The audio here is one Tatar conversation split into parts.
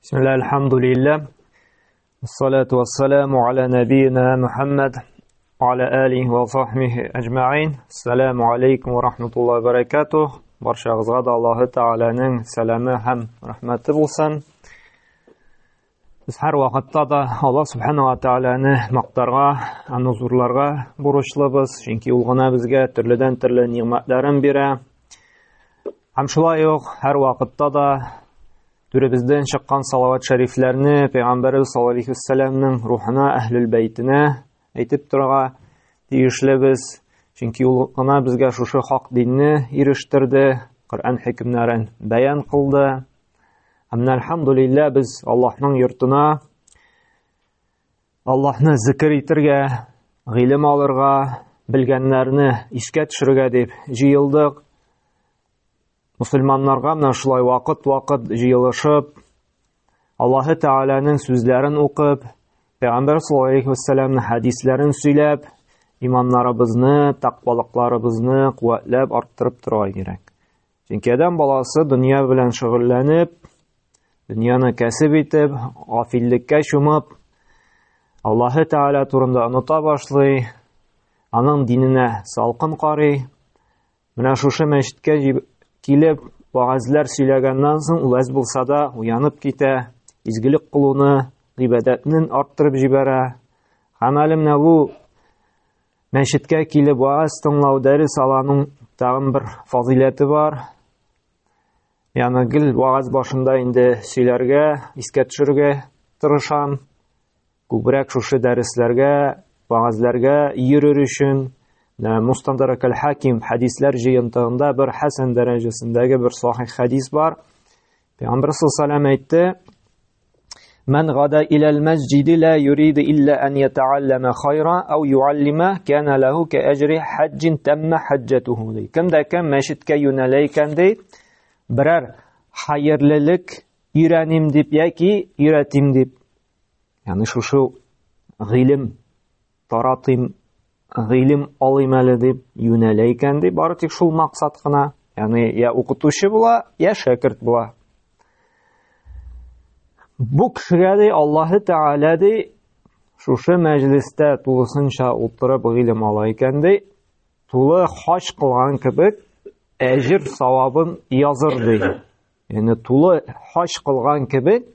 Bismillah, elhamdülillah. Salatu vesselamu ala nebiyina Muhammed ve ala alihi ve sahbihi ecma'in. Selamu aleykum ve rahmetullahi ve berekatuh. Barşağızға da Allahu Teala'nın selamı hem rahmeti bulsun. Biz her vakitte da Allah Subhanahu ve Teala'nı maqtarga, huzurlarga buruşlubuz. Çünkü ul gına bizge türlüden türlü nimetlerin biri. Hem şulay yok, her vakitte da Türebizden çıkan salavat şeriflerini Peygamberimiz sallallahu aleyhi ve sellem'nin ruhuna, ehlül beytine aytip turga tiyişlibiz. Çünkü ulgana bizge şuşu hak dinini iriştirdi, Kur'an hükümlerin beyan kıldı. Hamna elhamdülillah biz Allah'ın yurtuna, Allah'ını zikir itirge, ilim alırga, bilgenlerini işke düşürge deyip jıyıldık. Müslümanlarga менә шулай вакыт җыелышып, Аллаһы Тәгаләнең сүзләрен укып, Пәйгамбәр саллаллаһу алейһи ва сәлләмнең хәдисләрен сөйләп, иманнарыбызны, тақвалыкларыбызны куәтләп арттырып торырга кирәк. Чөнки адам баласы дөнья белән шөгыльләнеп, дөньяны кәсеп итеп, гафиллеккә чумып, Аллаһы Тәгалә турында оныта башлый, аның диненә салкын карый. Менә шушы мәчеткә килеп, вагазлар сөйләгәннән соң, ул әз булса да уянып китә, изгелек кылуны, гыйбадәтен арттырып җибәрә. Һәм әле менә бу мәчеткә килеп вагаз тыңлау, дәрес алуның тагын бер фазиләте бар. Яны гел вагаз башында инде сөйләргә, искә төшерергә тырышам. Күбрәк шушы дәресләргә, вагазларга йөрер өчен Mustandarak el-Hakim hadislер jıyıntığında bir hasan derecesindeki bir sahih hadis var. Peygamber sallallahu aleyhi ve sellem aytdı: "Men gada ila'l mescidi la yuridu illa an yeta'allama khayran aw yu'allima kana lahu ka ajri haccin tamma hajjatuhu." Kimde kim mescitkə yönələyən dey, birer hayırlılık öyrənim dip yoki öyrətim dip. Yani şu ilim taratım гыйлем алыйм әле дип юнәлә икән ди, бары тик шул максат кына. Ягъни я укытучы була, я шәкерт була. Бу кешегә ди Аллаһы Тәгалә ди шушы мәҗлестә тулысынча утырып гыйлем ала икән ди, тулы хаҗ кылган кебек әҗр савабын языр ди. Яни тулы хаҗ кылган кебек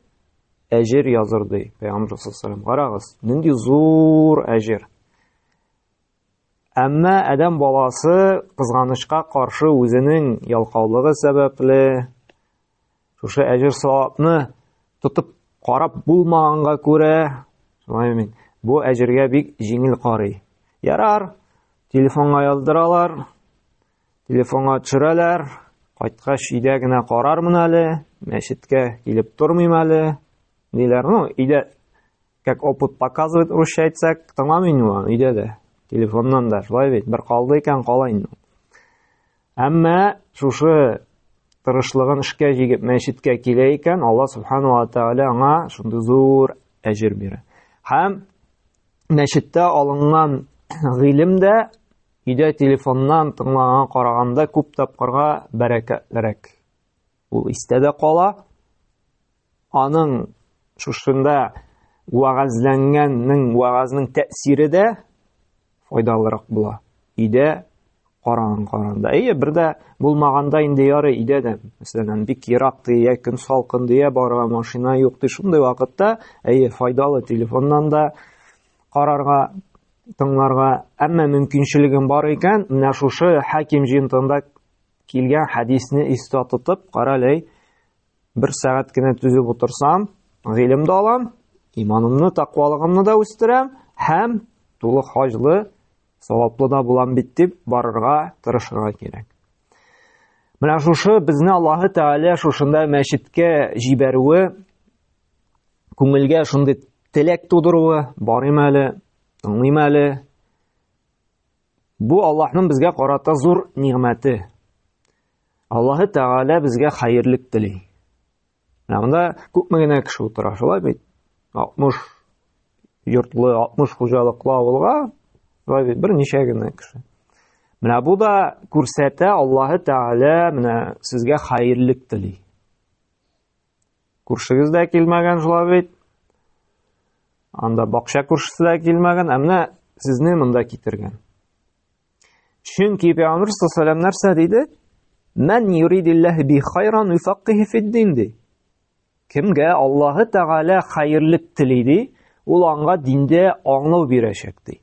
әҗр языр ди. Пәйгамбер саллаллаһу алейһи ва саллям, карагыз, нинди зур әҗр. Әмма адам баласы кызганычка каршы үзенең ялкаулыгы сәбәпле шушы әҗр савапны тотып карап булмаганга күрә, бу әҗргә бик җиңел карый. Ярар, телефонга яздыралар, телефонга төшерәләр, кайткач өйдә генә карармын әле, мәчеткә килеп тормыйм әле, диләр. Өйдә, как опыт показывает, русча әйтсәк, тыңламыйм ул өйдә дә. Telefondan da şulay бит, bir калды икән кала инде. Әмма шушы тырышлыгын эшкә җигеп мәчеткә килә икән, Алла Субхану ва Тәгалә аңа шундый зур әҗр бирә. Һәм мәчеттә алынган гыйлем дә өйдә телефоннан тыңлаган караганда күп тапкырга бәрәкәтлерәк. Ул истәдә кала. Аның шушында вагазның тәэсире дә файдалырак була. Өйдә караганда. Бер дә булмаганда инде ярый өйдә дә, мәсәлән, бик ерак дия, көн салкын дия, барга машина юк ди, шундый вакытта файдалы телефоннан да карарга, тыңларга, әмма мөмкинчелегем бар икән, менә шушы хаким җыентында килгән хадисне истә тотып, каралай, бер сәгать кенә түзеп утырсам, гыйлем дә алам, иманымны, тақвалыгымны да үстерәм, һәм тулы хаҗлы саваплы да булам бит дип барырга тырышырга кирәк. Менә шушы безне Аллаһы Тәгалә шушында мәчеткә җибәрүе, күңелгә шундый теләк тудыруы, барыйм әле, тыңлыйм әле. Бу Аллаһның безгә карата зур нигъмәте. Аллаһы Тәгалә безгә хәерлек тели. Менә монда күпме генә кеше утыра, шулай бит. 60 йортлы, 60 хуҗалыклы авылга бер ничә генә кеше. Менә бу да күрсәтә, Аллаһы Тәгалә менә сезгә хәерлек тели. Күршегез дә килмәгән шулай бит. Анда бакча күршесе дә килмәгән, әмма сезне монда китергән. Чөнки Пәйгамбер саллаллаһу алейһи ва сәлләм нәрсә диде? Мән юридиллаһу би хайран юфаққиху фид-дин. Кемгә Аллаһы Тәгалә хәерлек телиде, ул аңа диндә аңлау бирәчәк ди.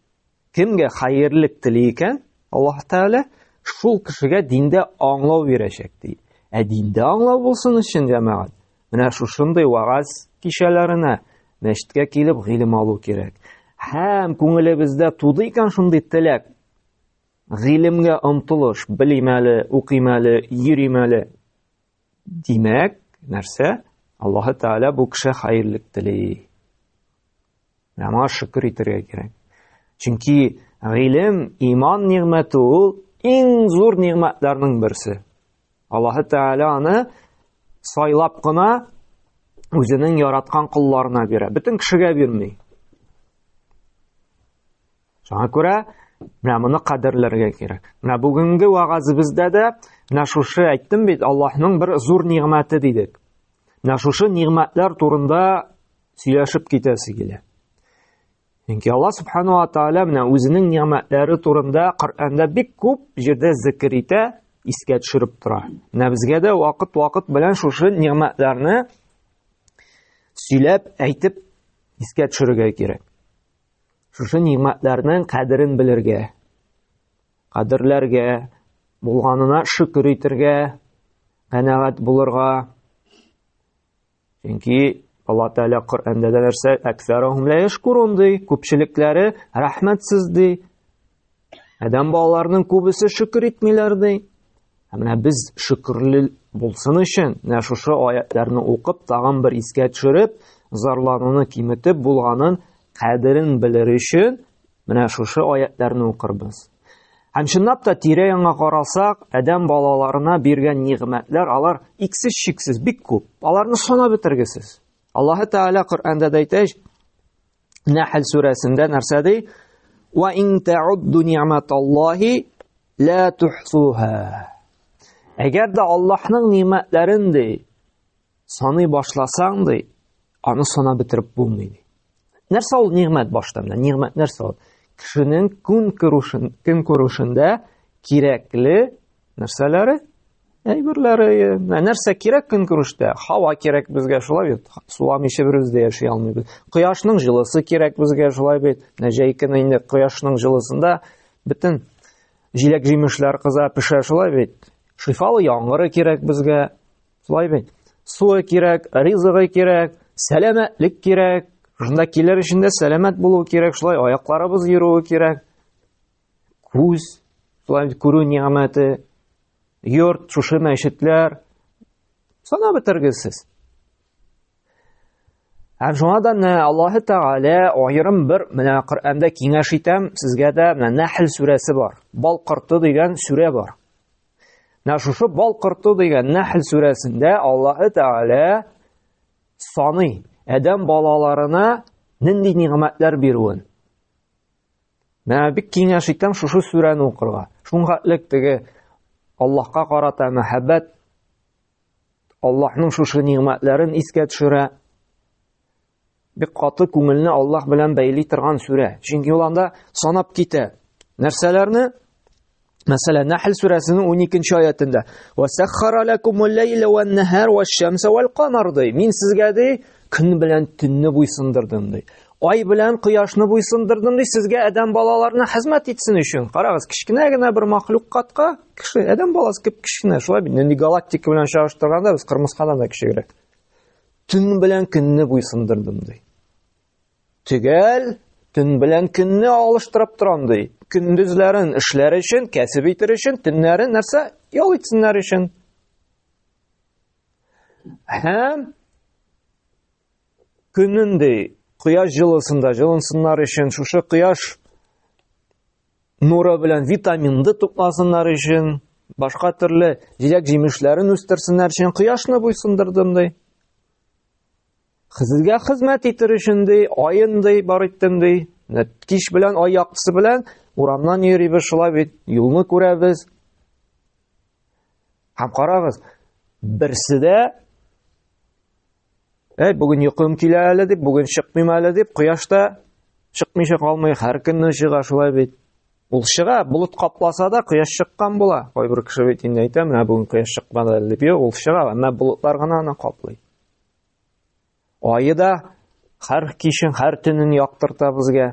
Кемгә хәерлек тели икән, Аллаһ Тәгалә шул кешегә диндә аңлау бирәчәк ди. Диндә аңлау булсын өчен, җәмәгать, менә шушындый вагаз кичәләренә мәчеткә килеп гыйлем алу кирәк. Һәм күңелебездә туды икән шундый теләк, гыйлемгә омтылыш, белим әле, укыйм әле, йөрим әле. Димәк, нәрсә? Аллаһы Тәгалә бу кеше хәерлек тели. Аңа шөкер итәргә кирәк. Чөнки гыйлем, иман нигъмәте ул иң зур нигъмәтләрнең берсе. Аллаһы Тәгалә аны сайлап кына үзенең яраткан кулларына бирә. Бөтен кешегә бирмей. Шуңа күрә менә моны кадерләргә кирәк. Менә бүгенге вагазыбызда да менә шушы әйттем бит, Аллаһның бер зур нигъмәте дидек. Менә шушы нигъмәтләр турында сөйләшеп китәсе килә. Чөнки Аллаһ Субханаһу ва Тәгалә менә үзенең нигъмәтләре турында Коръәндә бик күп җирдә зикр итә, искә төшереп тора. Менә безгә дә вакыт белән шушы нигъмәтләрне сөйләп, әйтеп искә төшерергә кирәк. Шушы нигъмәтләрнең кадерен белергә, кадерләргә, булганына шөкер итәргә, канәгать булырга. Чөнки Аллаһ Тәгалә Коръәндә дә нәрсә? Әксәрәһум ла яшкурун ди, күпчелекләре рәхмәтсез ди. Адәм балаларының күбесе шөкер итмиләр ди. Менә без шөкерле булсын өчен, менә шушы аятларны укып, тагын бер искә төшереп, зарлануны киметеп булганын кадерен белер өчен, менә шушы аятларны укырбыз. Һәм чынлап та тирә-яңа карасак, адәм балаларына биргән нигъмәтләр, алар иксез-чиксез бик күп. Аларны санап бетергесез. Аллаһы Тәгалә Коръәндә әйтә, Нәхл сүрәсендә нәрсә ди? Ва ин таудду ниъматаллаһи ла тухсуха. Әгәр дә Аллаһның ниъмәтләрен ди саный башласаң ди, аны санап бетереп булмый. Нәрсә ул ниғмәт башта? Ниғмәт нәрсә ул? Кешенең көн күрешендә кирәкле нәрсәләре, әйберләре, нәрсә кирәк көн күрештә? Һава кирәк безгә, шулай бит. Суламыйча берүз дә яши алмыйбыз. Кояшның җылысы кирәк безгә, шулай бит. Җәй көне инде кояшның җылысында бөтен җиләк-җимешләр кыза, пешә, шулай бит. Шифалы яңгыры кирәк безгә, шулай бит. Суы кирәк, ризыгы кирәк, сәламәтлек кирәк. Шунда килер өчен дә сәламәт булу кирәк, шулай аякларыбыз йөрүе кирәк. Күз, шулай күрү ниғмәте, йорт, шушы мәчетләр. Санап бетергесез. Һәм шуңа да Аллаһы Тәгалә аерым бер менә Коръәндә киңәш итәм сезгә дә, менә Нәхл сүрәсе бар. Бал корты дигән сүрә бар. Менә шушы бал корты дигән Нәхл сүрәсендә Аллаһы Тәгалә саный адәм балаларына нинди ниғмәтләр бирүен. Менә бик киңәш итәм шушы сүрәне укырга. Шуңгатлык теге Аллаһка карата мәхәббәт, Аллаһның шушы ниғмәтләрен искә төшерә. Бик каты күңелне Аллаһ белән бәйли торган сүрә. Чөнки ул анда санап китә. Нәрсәләрне? Мәсәлән, Нәхл сүрәсенең 12-нче аятында: "Ва саххара лакумул лейла ван нахар ваш-шамса вал-камар" ди. Мин сезгә ди көн белән төнне буйсындырдым ди. Ай белән кояшны буйсындырдым ди, сезгә адәм балаларына хезмәт итсен өчен. Карагыз, кичкенә генә бер мәхлукатка, кеше адәм баласы кеп кичкенә, шулай бит. Нинди галактика белән чагыштырганда без кырмыскадан да кичегрәк. Төн белән көнне буйсындырдым ди. Төгәл төн белән көнне алыштырып торам ди. Көндезләрен эшләр өчен, кәсеп итер өчен, төннәрен нәрсә? Ял итсеннәр өчен. Һәм көннән кояш җылысында җылынсыннар өчен, шушы кояш нуры белән витаминды тупласыннар өчен, башка төрле җиләк-җимешләрен үстерсеннәр өчен кояшны буйсындырдым ди. Сезгә хезмәт итер өчен ди, айын ди, бар иттем ди. Кич белән ай яктысы белән урамнан йөрибез, шулай бит, юлны күрәбез. Һәм карагыз, берсе дә Бүген йокым килә әле дип, бүген чыкмыйм әле дип, кояшта чыкмыйча калмый, һәр көнне чыга шулай бит. Ул чыга, булыт капласа да кояш чыккан була. Кайбер кеше бит инде әйтә, менә бүген кояш чыкмады әле дип, ул чыга, әмма булытлар гына аны каплый. Айы да һәр кичен, һәр төнен яктырта безгә.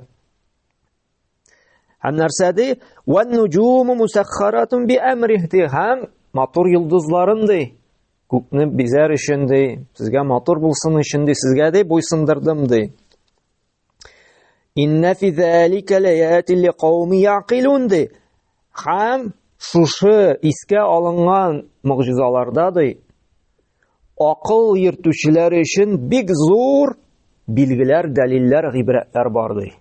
Һәм нәрсәди? وَالنُّجُومُ مُسَخَّرَةٌ بِأَمْرِهِ. Һәм матур йолдызларын ди, күкне бизәр өчен ди, сезгә матур булсын өчен ди, сезгә ди буйсындырдым ди. Инна фи залика лаятин лиқауми яқилун ди. Һәм шушы искә алынган мөгъҗизаларда ди, акыл йөртүчеләр өчен бик зур билгеләр, дәлилләр, гыйбрәтләр бар ди.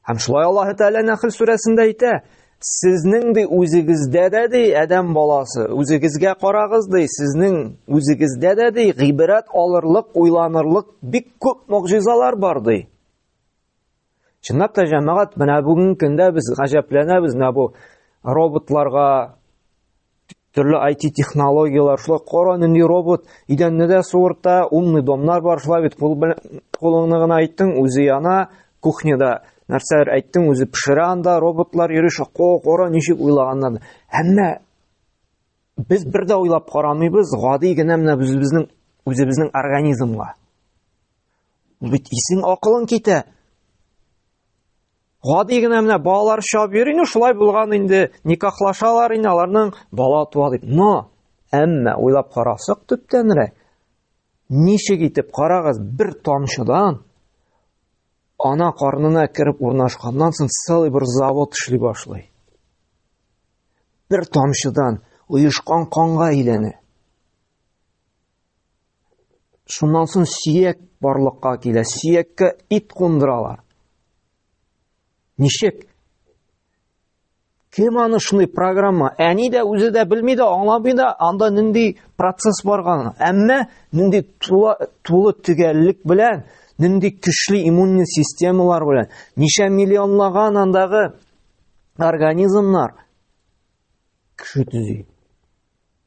Һәм шулай Аллаһ Тәгалә Нәхл сүрәсендә әйтә, сезнең ди үзегездә дә ди адәм баласы, үзегезгә карагыз ди, сезнең үзегездә дә ди гыйбрәт алырлык, уйланырлык бик күп мөгъҗизалар бар ди. Чынлап та җәмәгать, менә бүген көндә без гаҗәпләнәбез, менә бу роботларга, төрле IT технологиялар, шулай кара нинди робот идәнне дә суырта, умный домнар бар, шулай бит кулыңны гына әйттең, үзе яна, кухняда нәрсәләр әйттең, үзе пешерә анда, роботлар йөреше, кара ничек уйлаганнар. Әмма без бер дә уйлап карамыйбыз, гади генә менә үзебезнең организмга. Бит исең акылың китә. Гади генә менә балалар чабып йөри, шулай булган инде, никахлашалар инде, аларның бала туа дип. Әмма уйлап карасак төптәнрәк, ничек итеп карагыз, бер тамчыдан ана карнына кирип урнашканнан соң целый бер завод эшли башлый. Бер тамчыдан уйышкан канга әйләнә. Шуннан соң сөяк барлыкка килә, сөяккә ит кундыралар. Ничек? Кем аны шундый программа? Әни дә үзе дә белми дә, аңламый да, анда нинди процесс барган. Әмма нинди тулы төгәллек белән, нинди көчле иммун системалар белән, ничә миллионлаган андагы организмнар кеше төзи.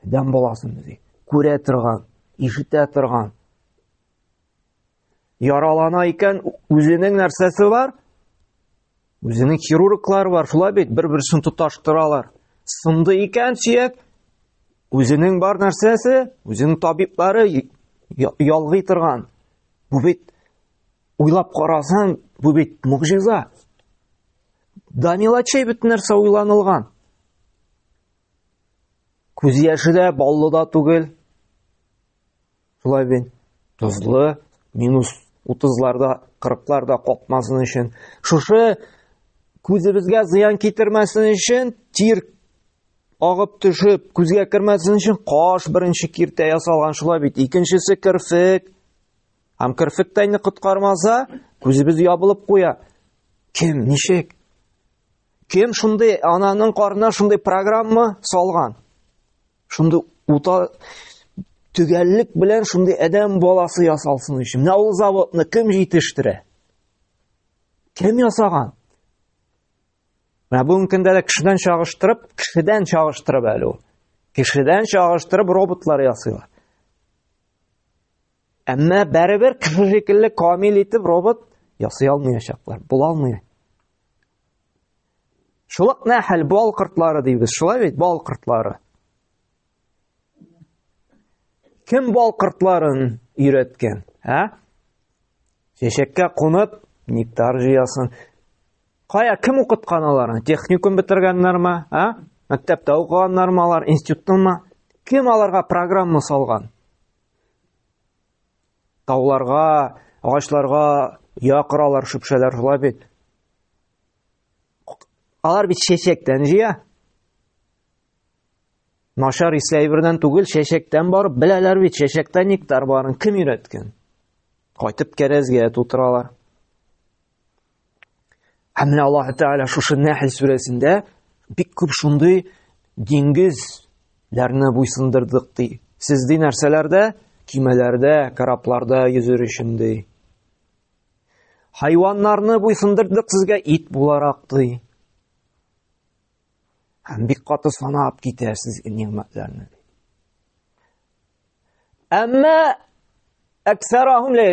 Адәм баласын төзи. Күрә торган, ишетә торган. Яралана икән, үзенең нәрсәсе бар? Үзенең хирурглар бар, шулай бит, бер-берсен тоташтыралар. Сынды икән сөяк, үзенең бар нәрсәсе, үзенең табиблары ялгый торган. Бу бит уйлап карасаң, бу бит мөгъҗиза. Дамилачай бит нәрсә уйланылган. Күз яше дә баллы да түгел. Шулай бит, тузлы, минус 30-ларда, 40-ларда капмасын өчен. Шушы күзебезгә зыян китермәсен өчен, тир агып төшеп, күзгә кермәсен өчен каш беренче киртә ясалган, шулай бит. Икенчесе керфек. Һәм керфек тәйне коткармаса, күзебез ябылып куя. Кем, ничек? Кем шундый ананың карнына шундый программа салган? Шундый төгәллек белән шундый адәм баласы ясалсын өчен. Менә ул заводны кем җитештерә? Кем ясаган? Менә бүген көндә дә кешедән чагыштырып әле ул. Кешедән чагыштырып роботлар ясыйлар. Әмма бәрабәр кеше шикелле камил итеп робот ясый алмаячаклар, була алмый. Шулык нәхәл бал кортлары дибез, шулай бит, бал кортлары. Кем бал кортларын өйрәткән? Чәчәккә кунып, нектар җыясын. Кая, кем укыткан аларны? Техникум бетергәннәрме? Мәктәптә укыганнармы алар, институттанмы? Кем аларга программа салган? Тауларга, агачларга якыралар, шөпшәләр, шулай бит. Алар бит чәчәктән җыя. Нашар исләйбердән түгел, чәчәктән барып, беләләр бит, чәчәктә нектар барын кем өйрәткән? Кайтып кәрәзгә тутыралар. Һәм менә Аллаһ Тәгалә шушы Нәхл сүрәсендә бик күп шундый диңгезләрне буйсындырдык ди. Сез ди нәрсәләрдә? Кимәләрдә, корабларда йөзер өчен ди. Хайваннарны буйсындырдык сезгә ит буларак ди. Һәм бик каты санап китәрсез нигъмәтләрне. Әмма Әксәрахум ла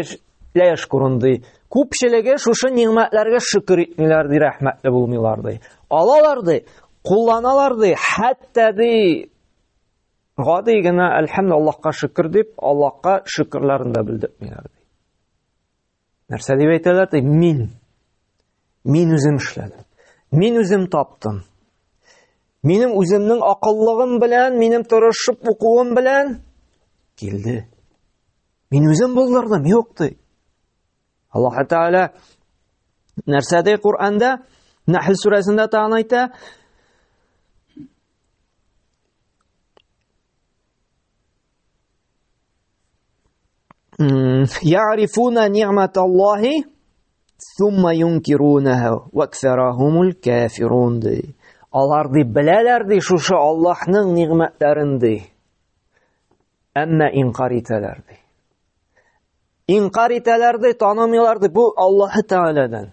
яшкурун ди. Күпчелеге шушы ниъмәтләргә шөкр итмиләр ди, рәхмәтле булмыйлар ди. Алалар ди, кулланалар ди, хәтта ди гади генә әлхәмдулиллаһка шөкр дип, Аллаһка шөкрләрен дә белдермиләр ди. Нәрсә дип әйтәләр ди? Мин үзем эшләдем. Мин үзем таптым. Минем үземнең акыллыгым белән, минем тырышып укуым белән килде. Мин үзем булдырдым, юк ди. Аллаһ Тәгалә нәрсә ди Куръанда? Нәхл сүрәсендә тагын әйтә: يعرفون نعمة الله ثم ينكرونها وأكثرهم الكافرون ди. Алар ди беләләр ди шушы Аллаһның ниғмәтләрен ди. Әмма инкар итәләр ди. Инкар итәләр ди, танымыйлар ди, бу Аллаһ Тәгаләдән.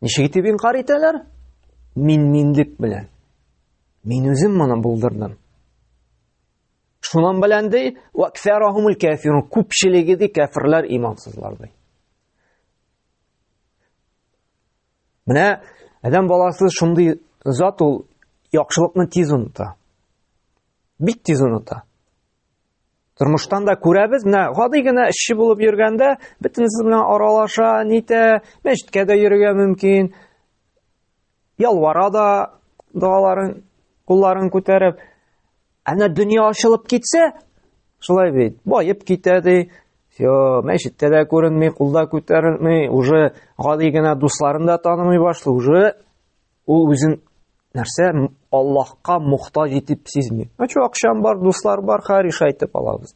Ничек итеп инкар итәләр? Минлек белән. Мин үзем моны булдырдым. Шунан белән ди, вакфарахумул кафирун, күпчелеге ди кафирлар, имансызлар ди. Менә адам баласы шундый зат, ул яхшылыкны тиз уныта. Бик тиз уныта. Тормыштан да күрәбез, менә гади генә эшче булып йөргәндә, бөтенесе белән аралаша, нитә, мәчеткә дә йөрергә мөмкин. Ялвара да, дуаларын, кулларын күтәреп. Әнә дөнья ачылып китсә, шулай бит, байып китәде. Мәчеттә дә күренми, кулда күтәрелми, уже гади генә дусларын да танымый башлый, уже ул үзен нәрсә Аллаһка мохтаҗ итеп сизми. Ачу акчам бар, дуслар бар, хариш әйтеп алабыз.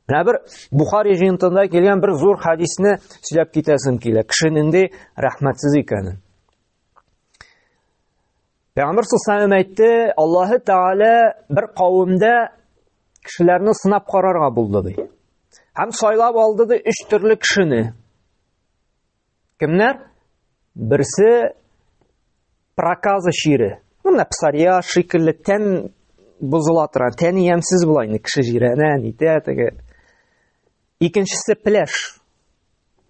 Менә бер Бухари җыентында килгән бер зур хадисне сөйләп китәсем килә. Кешенең дә рәхмәтсез икәнен. Пәйгамбер саллаллаһу алейһи әйтте, Аллаһ Тәгалә бер кавымда кешеләрне сынап карарга булды ди. Һәм сайлап алды ди 3 төрле кешене. Кемнәр? Берсе проказа шире. Менә псария шикелле тән бузыла тора, тәне ямсыз була инде кеше җирәнә, нитә теге. Икенчесе пляж.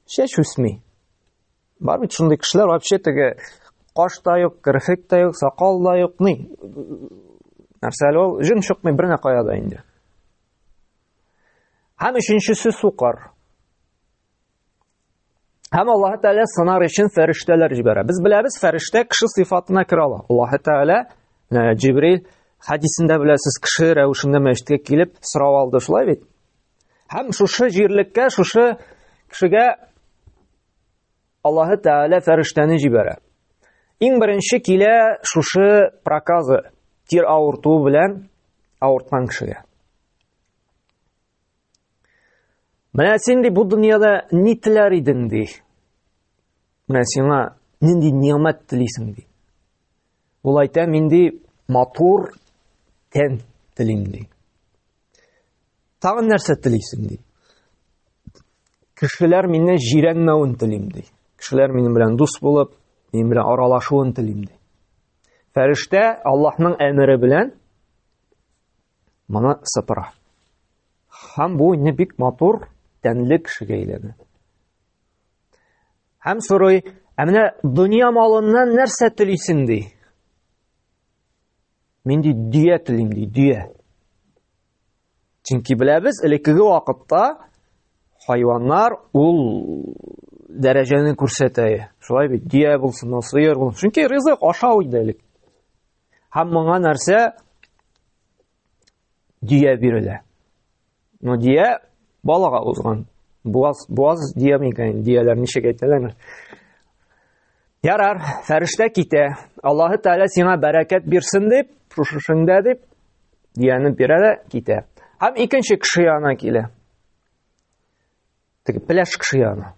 Чәч үсми. Бар бит шундый кешеләр, вообще теге каш та юк, кирфек та юк, сакал да юк, ни. Нәрсә ул? Җен чыкмый берне каяда инде. Һәм өченчесе сукар. Һәм Аллаһ Тәгалә сынар өчен фәрештәләр җибәрә. Без беләбез, фәрештә кеше сыйфатына кирә ала. Аллаһ Тәгалә Җибрил хадисендә беләсез, кеше рәвешендә мәчеткә килеп сорау алды, шулай бит. Һәм шушы җирлеккә, шушы кешегә Аллаһ Тәгалә фәрештәне җибәрә. Иң беренче килә шушы проказы, тир авыртуы белән авырткан кешегә. Менә син ди бу дөньяда ни теләр идең ди? Менә сиңа нинди ниъмәт телисең ди? Ул әйтә, мин ди матур тән телим ди. Тагын нәрсә телисең ди? Кешеләр миннән җирәнмәвен телим ди. Кешеләр минем белән дус булып, минем белән аралашуын телим ди. Фәрештә Аллаһның әмере белән моны сыпыра. Һәм бу инде бик матур тәнле кешегә әйләнә. Һәм сорый, менә дөнья малыннан нәрсә телисең ди? Мин ди дөя телим ди, дөя. Чөнки беләбез, элеккеге вакытта хайваннар ул дәрәҗәне күрсәтә. Шулай бит, дөя булсын, сыер булсын. Чөнки ризык ашау иде элек. Һәм моңа нәрсә дөя бирелә. Но дөя балага узган. Буаз дөя микән, дөяләр ничек әйтәләр? Ярар, фәрештә китә. Аллаһ Тәгалә сиңа бәрәкәт бирсен дип, шушышыңда дип, дөяне бирә дә китә. Һәм икенче кеше янына килә. Теге пляж кеше янына.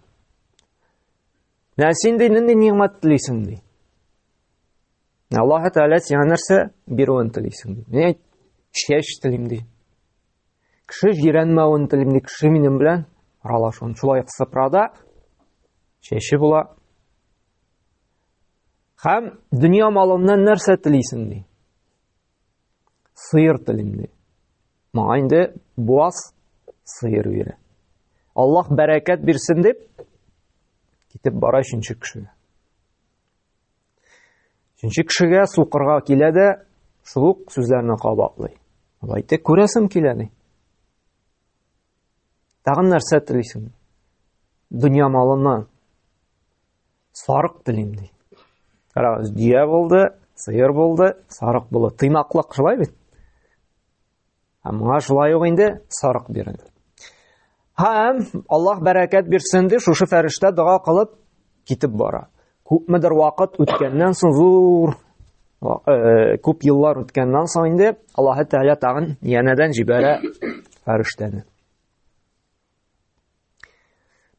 Менә син ди нинди ниъмәт телисең ди? Аллаһ Тәгалә сиңа нәрсә бирүен телисең ди? Мин чәч телим ди. Кеше җирәнмәвен телим ди, кеше минем белән аралашуын. Шулай сыпрада чәче була. Һәм дөнья малыннан нәрсә телисең ди? Сыер телим ди. Моңа инде буаз сыер бирә. Аллаһ бәрәкәт бирсен дип китеп бара өченче кешегә. Өченче кешегә сукырга килә дә шул ук сүзләрне кабатлый. Әйтә, күрәсем килә ди. Тагын нәрсә телисең? Дөнья малыннан сарык телим ди. Карагыз, дия булды, сыер булды, сарык булды. Тыйнаклык шулай бит. Моңа шулай ук инде сарык бирде. Һәм Аллаһ бәрәкәт бирсен ди, шушы фәрештә дуа кылып китеп бара. Күпмедер вакыт үткәннән соң, зур күп еллар үткәннән соң инде Аллаһ Тәгалә тагын янәдән җибәрә фәрештәне.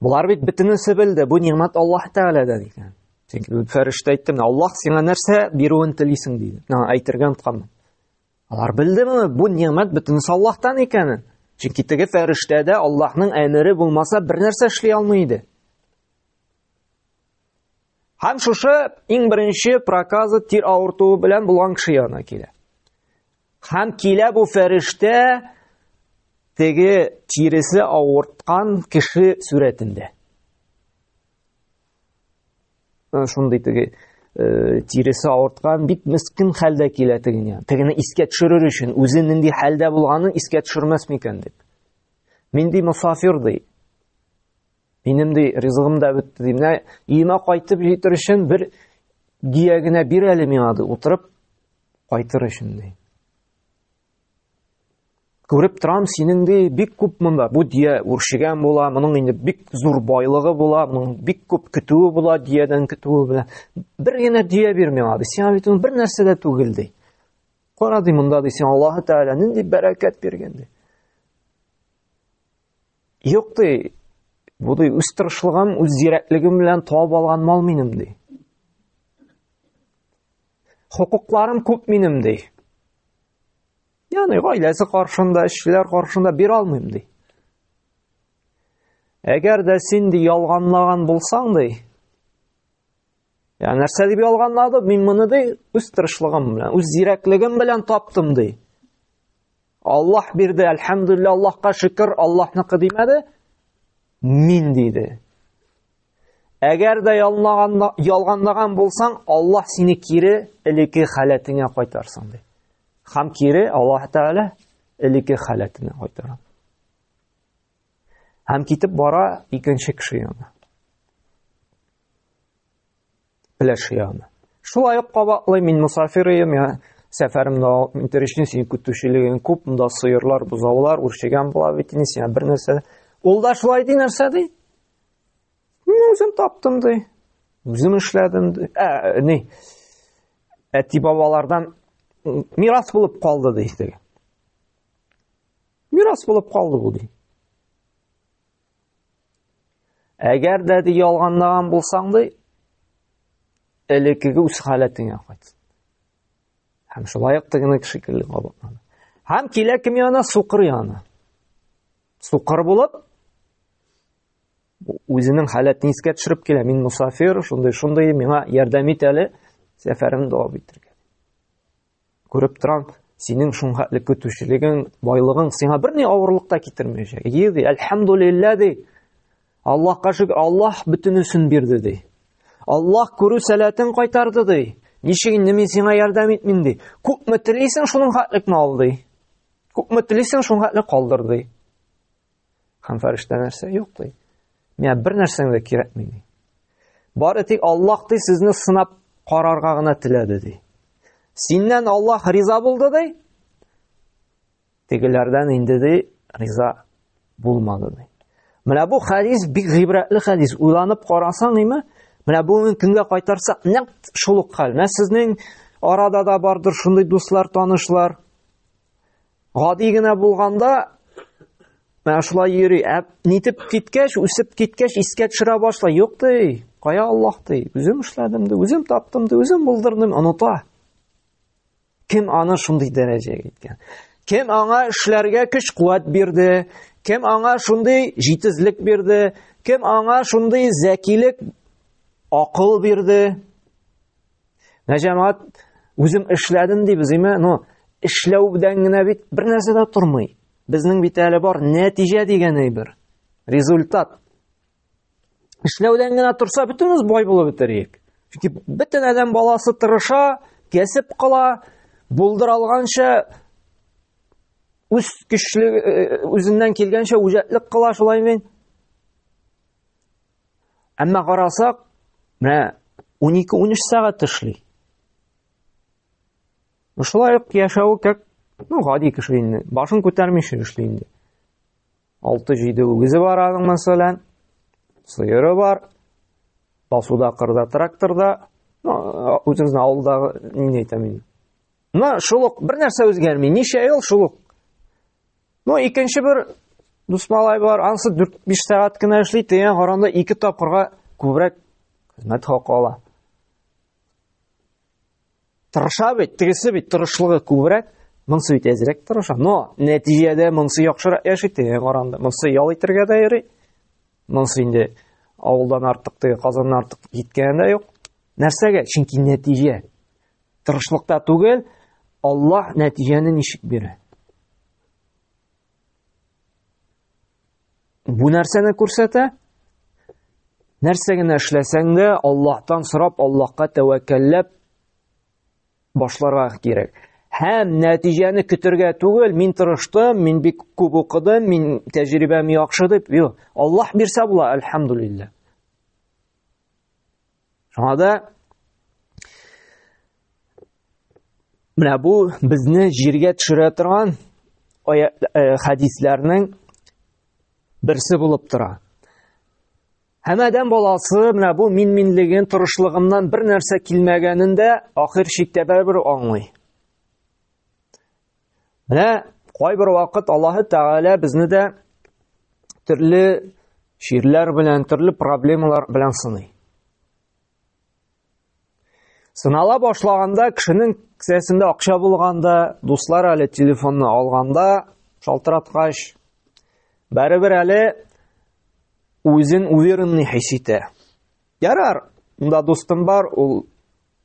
Булар бит бөтенесе белде, бу ниғмәт Аллаһ Тәгаләдән икән. Чөнки фәрештә әйтте, Аллаһ сиңа нәрсә бирүен телисең диде. Әйтергә тотканмын. Алар белдеме, бу ниғмәт бөтенесе Аллаһтан икәнен. Чөнки теге фәрештәдә Аллаһның әмере булмаса бер нәрсә эшли алмый иде. Һәм шушы иң беренче проказы тир авыртуы белән булган кеше янына килә. Һәм килә бу фәрештә теге тиресе авырткан кеше сүрәтендә. Шундый теге тиресе авырткан бик мискин хәлдә килә тегене. Тегене искә төшерер өчен, үзе нинди хәлдә булганын искә төшермәс микән дип. Мин ди мусафир ди. Минем ди ризыгым да бетте ди. Менә өемә кайтып җитер өчен бер дия генә бир әле миңа ди, утырып кайтыр өчен ди. Күреп торам, синең ди бик күп монда. Бу дия үршегән була, моның инде бик зур байлыгы була, моның бик күп көтүе була, диядән көтүе белән. Бер генә дия бир миңа ди. Сиңа бит бер нәрсә дә түгел ди. Кара ди монда ди, син Аллаһ Тәгалә нинди бәрәкәт биргән ди. Юк ди. Бу ди үз тырышлыгым, үз зирәклегем белән табып алган мал минем ди. Хукукларым күп минем ди. Yani гаиләсе каршында, эшчеләр каршында бир алмыйм ди. Әгәр дә син ди ялганлаган булсаң ди, нәрсә дип ялганлады? Мин моны ди үз тырышлыгым белән, үз зирәклегем белән таптым ди. Аллаһ бирде, әлхәмдүлилләh, Аллаһка шөкер, Аллаһныкы димәде, мин диде. Әгәр дә ялганлаган булсаң, Аллаһ сине кире элекке халәтеңә кайтарсын ди. Һәм кире Аллаһ Тәгалә элекке халәтенә кайтара. Һәм китеп бара икенче кеше янына. Пеләш янына. Шулай ук кабатлый, мин мусафир идем, сәфәрем дәвам итәр өчен син көтүчелегең күп, монда сыерлар, бузаулар үрчегән була бит, син бер нәрсә. Ул да шулай ди, нәрсә ди? Мин үзем таптым ди. Үзем эшләдем ди. Әти бабалардан мирас булып калды ди. Мирас булып калды бу ди. Әгәр дә ди ялганлаган булсаң ди, элеккеге үз халәтеңә кайт. Һәм шулай ук тегене шикелле кабатлады. Һәм килә кем янына? Сукыр янына. Сукыр булып үзенең халәтен искә төшереп килә. Мин мусафир, шундый, миңа ярдәм ит әле, сәфәрем дәвам итәргә. Күреп торам, синең шуңхатлы көтүчелегең, байлыгың сиңа берни авырлыкта китермәячәк. Ди, әлхәмдүлилләh ди. Аллаһка шөкер, Аллаһ бөтенесен бирде ди. Аллаһ күрү сәләтен кайтарды ди. Ничек инде мин сиңа ярдәм итмим ди. Күпме телисең шуның хатлыкны ал ди. Күпме телисең шуның хатлы калдыр ди. Һәм фәрештә нәрсә? Юк ди. Миңа бер нәрсәң дә кирәкми ди. Бары тик Аллаһ ди сезне сынап карарга гына теләде ди. Синнән Аллаһ риза булды ди. Тегеләрдән инде ди риза булмады ди. Менә бу хадис бик гыйбрәтле хадис. Уйланып карасаң, ниме? Менә бу көнгә кайтарсак, нәкъ шул ук хәл. Менә сезнең арада да бардыр шундый дуслар, танышлар. Гади генә булганда менә шулай йөри, нитеп киткәч, үсеп киткәч, искә төшерә башлый. Юк ди, кая Аллаһ ди. Үзем эшләдем ди, үзем таптым ди, үзем булдырдым, оныта. Кем аны шундый дәрәҗәгә иткән? Кем аңа эшләргә көч-куәт бирде? Кем аңа шундый җитезлек бирде? Кем аңа шундый зәкилек, акыл бирде? Җәмәгать, үзем эшләдем ди безиме? Эшләү белән генә бит бер нәрсә дә тормый. безнең бит әле бар нәтиҗә дигән әйбер. Результат. Эшләүдән генә торса, бөтенез бай булып бетерик. Чөнки бөтен адәм баласы тырыша, кәсеп кыла, булдыр алганча үз көчле үзеннән килгәнчә үҗәтлек кыла, шулай мин. Әмма карасак, менә 12-13 сәгать эшли. Шулай ук яшәү как, гади кеше инде. Башын күтәрмичә эшли инде. 6-7 үгезе бар аның мәсәлән. Сыйыры бар. Басуда, кырда, тракторда. Үзебезнең авылда ни әйтәм инде. Шулык бер нәрсә үзгәрми. Ничә ел шулык. Икенче бер дус малай бар. Ансы 4-5 сәгать кенә эшли, тегән каранда 2 тапкырга күбрәк хезмәт хакы ала. Тырыша бит, тегесе бит тырышлыгы күбрәк, монсы бит әзрәк тырыша. Нәтиҗәдә монсы яхшырак яши, тегән каранда. Монсы ял итәргә дә йөри. Монсы инде авылдан артык, теге Казаннан артык киткән дә юк. Нәрсәгә? Чөнки нәтиҗә. Тырышлыкта түгел, Аллаһ нәтиҗәне ничек бирә? Бу нәрсәне күрсәтә? Нәрсә генә эшләсәң дә, Аллаһтан сорап, Аллаһка тәвәккәлләп башларга кирәк. Һәм нәтиҗәне көтәргә түгел, мин тырыштым, мин бик күп укыдым, мин тәҗрибәм яхшы дип, юк. Аллаһ бирсә була, әлхәмдүлилләh. Шуңа да менә бу безне җиргә төшерә торган хадисләрнең берсе булып тора. Һәм адәм баласы менә бу минлеген, тырышлыгыннан бер нәрсә килмәгәнендә ахир чиктә бер аңлый. Менә кайбер вакыт Аллаһ Тәгалә безне дә төрле ширләр белән, төрле проблемалар белән сыный. Сынала башлаганда, кешенең кесәсендә акча булганда, дуслар әле телефонны алганда, шалтыраткач, бәребер әле үзен уверенный хис итә. Ярар, монда дустым бар, ул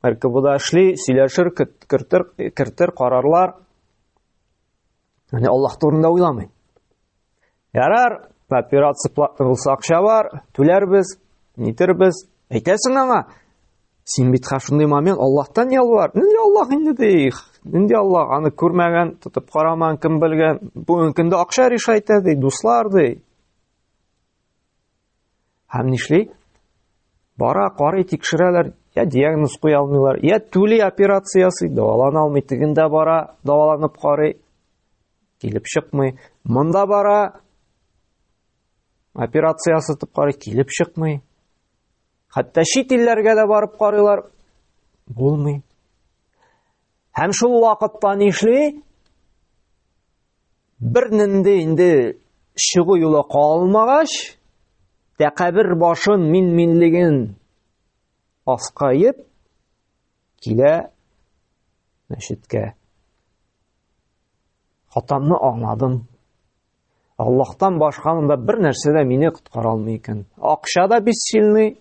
РКБда эшли, сөйләшер, кертер, карарлар. Яни Аллаһ турында уйламый. Ярар, операция платный булса акча бар, түләрбез, нитербез. Әйтәсең аңа, син бит шундый момент Аллаһтан ялвар. Нинди Аллаһ инде ди? Нинди Аллаһ? Аны күрмәгән, тотып карамаган кем белгән? Бүген көндә акча решайта ди, дуслар ди. Һәм нишли? Бара карый тикшерәләр, я диагноз куя алмыйлар, я түли операциясы, дәвалана алмый, тегендә бара, дәваланып карый, килеп чыкмый. Монда бара, операциясы тып карый, килеп чыкмый. Хәтта чит илләргә дә барып карыйлар, булмый. Һәм шул вакытта нишли? Бернинди инде чыгу юлы калмагач, тәкәбир башын минлеген аскайып килә мәчеткә. Хатамны аңладым. Аллаһтан башка монда бер нәрсә дә мине коткара алмый икән. Акча да бессильный,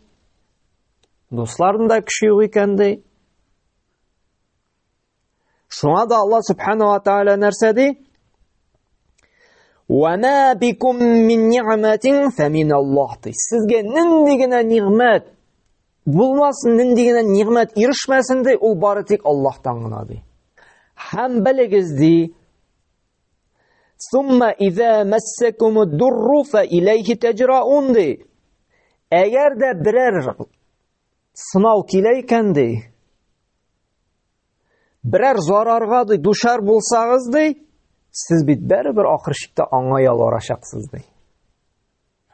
дусларым да көче юк икән ди. Шуңа да Аллаһ Субханаһу ва Тааля нәрсә ди? وَمَا بِكُمْ مِنْ نِعْمَةٍ فَمِنَ اللَّهِ. Сезгә нинди генә ниғмәт булмасын, нинди генә ниғмәт ирешмәсен ди, ул бары тик Аллаһтан гына ди. Һәм белегез ди, ثُمَّ إِذَا مَسَّكُمُ الضُّرُّ فَإِلَيْهِ تَجْرَؤُونَ ди. Әгәр дә берәр сынау килә икән ди, берәр зарарга ди дучар булсагыз ди, сез бит бәребер ахыр чиктә аңа ялварачаксыз ди.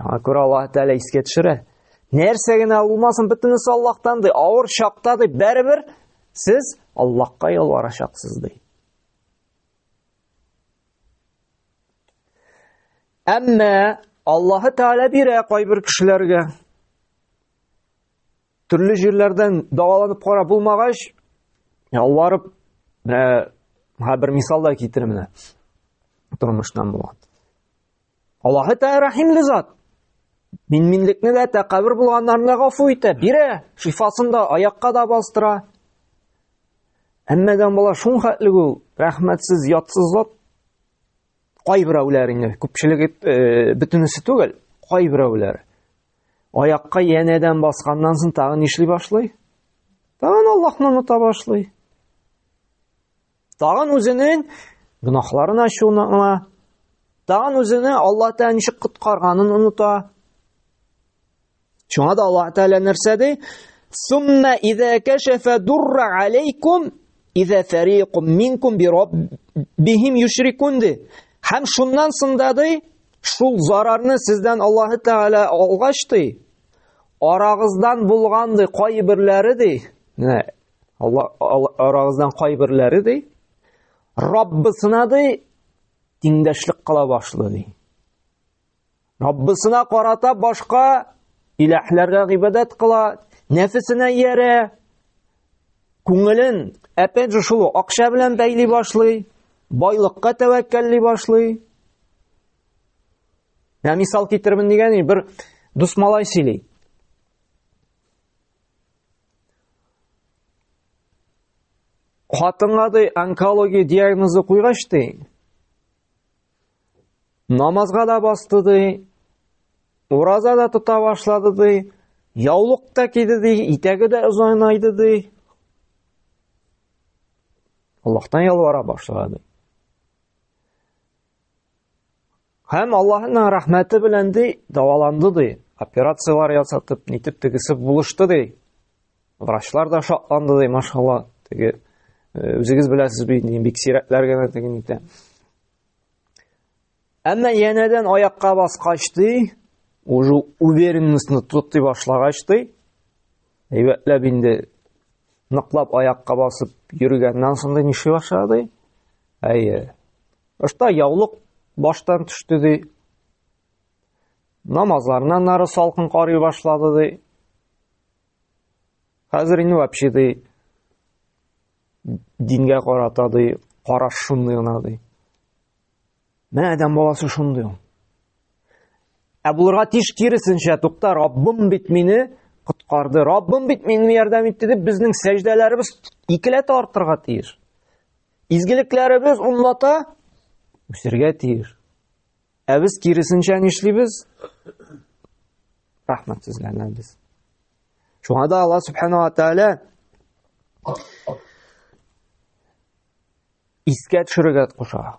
Аңа күрә Аллаһ Тәгалә искә төшерә. Нәрсә генә булмасын, бөтенесе Аллаһтан ди, авыр чакта ди, бәребер сез Аллаһка ялварачаксыз ди. Әмма Аллаһ Тәгалә бирә кайбер кешеләргә. Төрле җирләрдән даваланып кара булмагач, ялварып, бер мисал да китерим менә. Тормыштан булган. Аллаһ Тәгалә рәхимле зат. Минлекне дә тәкәбир булганнарны гафу итә, бирә, шифасын да аякка да бастыра. Әммәдән бала шун хәтле ул рәхмәтсез, ятсыз зат. Кайберәүләре, күпчелеге бөтенесе түгел, кайберәүләре. Аякка янәдән басканнан соң тагын ишли башлый. Тагын Аллаһны оныта башлый. Тагын үзенең гөнаһларын ачуына, тагын үзене Аллаһ Тәгалә ничек коткарганын оныта. Шуңа да Аллаһ Тәгалә нәрсә ди? Сумма иза кашафа дурра алейкум иза фарикум минкум би раббихим юшрикун ди. Һәм шуннан соңда ди, шул зарарны сездән Аллаһ Тәгалә алгач ди, арагыздан булган ди кайберләре ди. Аллаһ арагыздан кайберләре ди. Раббысына ди тиңдәшлек кыла башлый ди. Раббысына карата башка иләһләргә гыйбадат кыла, нәфесенә ярә, күңелен опять же шул акча белән бәйли башлый, байлыкка тәвәккәлли башлый. Я мисал китермен дигән бер дус малай сөйли. Хатынга ди онкология диагнозы куйгач ди, намазга да басты ди, ураза да тота башлады ди, яулык та киде ди, итәге дә озайнайды ди. Аллаһтан ялвара башлады. Һәм Аллаһның рәхмәте белән ди даваланды ди. Операциялар ясатып, нитеп тегесе булышты ди. Врачлар да шатланды ди, машалла. Теге үзегез беләсез бик сирәкләр генә теге нитә. Әмма янәдән аякка баскач ди, уже уверенностьны тотты башлагач ди, әйбәтләп инде ныклап аякка басып йөргәннән соң ниши башлады? Ошта яулык баштан төште ди. Намазларынан нары салкын карый башлады ди. Хәзер инде вообще ди дингә карата ди, караш шундый гына ди. Менә адәм баласы шундый. Булырга тиеш киресенчә, тукта, Раббым бит мине коткарды, Раббым бит мине ярдәм итте дип, безнең сәҗдәләребез икеләтә артырга тиеш. Изгелекләребез унлата үсәргә тиеш. Без киресенчә нишлибез? Рәхмәтсезләнәбез. Шуңа да Аллаһ Субханаһу ва Тәгалә искә төшерергә куша.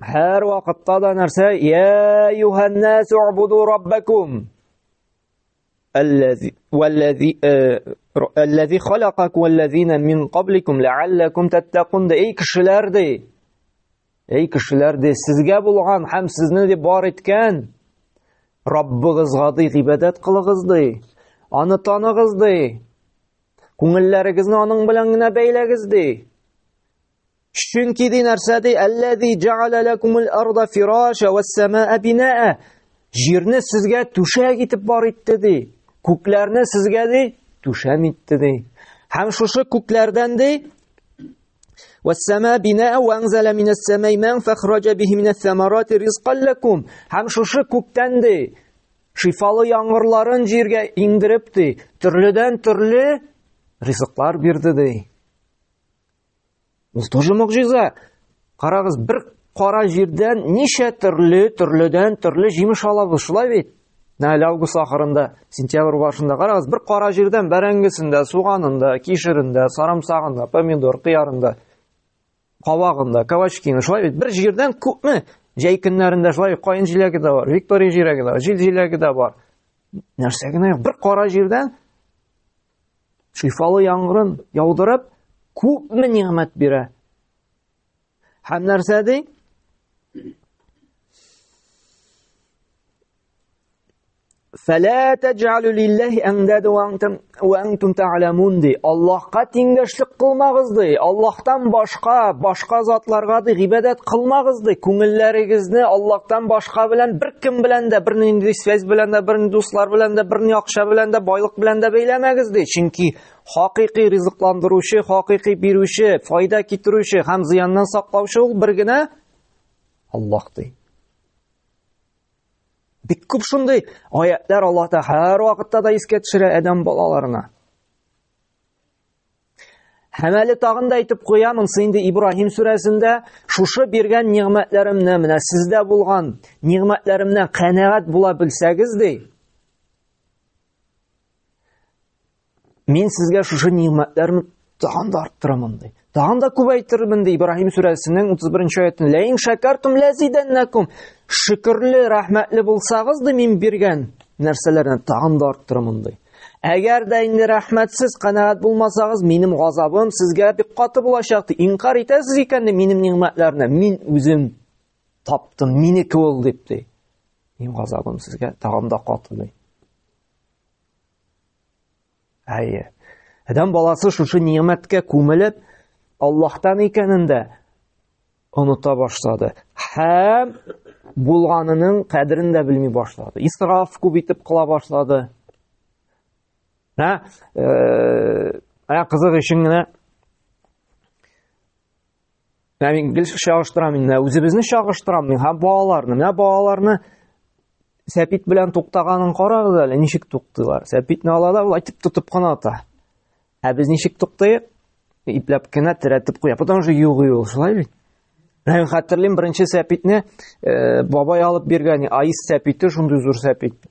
Һәр вакытта да нәрсә? Я юханнас у'буду раббакум الذي خلقكم والذين من قبلكم لعلكم تتقون. Эй кешеләр ди. Эй кешеләр ди, сезгә булган һәм сезне дип бар иткән Раббыгызга ди гыйбадат кылыгыз ди. Аны таныгыз ди. Күңелләрегезне аның белән генә бәйләгез ди. Чөнки ди нәрсә ди? Аллази жа'ала лакумул арда фираша вас-самаа бинаа. Җирне сезгә түшәк итеп бар итте ди. Күкләрне сезгә ди түшәм итте ди. Һәм шушы күкләрдән ди вас-самаа бинаа ва анзала минас-самаа'i ма'ан фахраҗа биһи минас-самарати ризқан лакум. Һәм шушы күктән ди шифалы яңгырларын җиргә иңдереп ди, төрледән төрле ризыклар бирде ди. Ул тоже мөгъҗиза. Карагыз, бер кара җирдән ничә төрледән төрле җимеш алабыз, шулай бит. Әле август ахырында, сентябрь башында карагыз, бер кара җирдән бәрәңгесендә, суганында, кишерендә, сарымсагында, помидор, кыярында, кабагында, кабачкины, шулай бит. Бер җирдән күпме? Җәй көннәрендә шулай кайын җиләге дә бар, Виктория җиләге дә бар, җил җиләге дә бар. Нәрсә генә бер кара җирдән шифалы яңгырын яудырып күпме ниъмәт бирә. Һәм нәрсә ди? فَلَا تَجْعَلُوا لِلَّهِ أَنْدَادًا وَأَنْتُمْ تَعْلَمُونَ ди. Аллаһка тиңдәшлек кылмагыз ди. Аллаһтан башка затларга ди гыйбадат кылмагыз ди. Күңелләрегезне Аллаһтан башка белән бер кем белән дә, бер нинди связь белән дә, бер дуслар белән дә, бер ни акча белән дә, байлык белән дә бәйләмәгез ди. Чөнки хакыйкый ризыкландыручы, хакыйкый бирүче, файда китерүче һәм зыяннан саклаучы ул бер генә Аллаһ ди. Бик күп шундый аятлар Аллаһта һәр вакытта да искә төшерә адәм балаларына. Һәм әле тагын да әйтеп куямын, инде Ибраһим сүрәсендә шушы биргән ниъмәтләремне, менә сездә булган ниъмәтләремнән канәгать була белсәгез ди, мин сезгә шушы ниъмәтләрне тагын да арттырамын ди. Тагын да күбәйтермен ди. Ибраһим сүрәсенең 31-нче аятында «Ла ин шакартум лазиданнакум». Шөкрле, рәхмәтле булсагыз ди, мин биргән нәрсәләрне тагын да арттырамын ди. Әгәр дә инде рәхмәтсез, канәгать булмасагыз, минем газабым сезгә бик каты булачак ди. Инкар итәсез икән ди минем ниъмәтләрне. Мин үзем таптым, минеке ул дип ди. Минем газабым сезгә тагын да каты ди. Әйе. Адам баласы шушы ниъмәткә күмелеп, Аллаһтан икәнен дә оныта башлады. Һәм булганының кадерен дә белми башлады. Исраф күп итеп кыла башлады. Кызык өчен генә мин гел чагыштырам инде, үзебезне чагыштырам мин, һәм балаларны сәпит белән туктаганын карагыз әле, ничек туктыйлар. Сәпитне алада, ул айтып тотып кына ата. Ә без ничек туктыйк? Ипләп кенә терәтеп куя. Потом же югый ул, шулай бит. Мен хәтерлим, беренче сәпитне бабай алып биргән, айыс сәпите, шундый зур сәпит.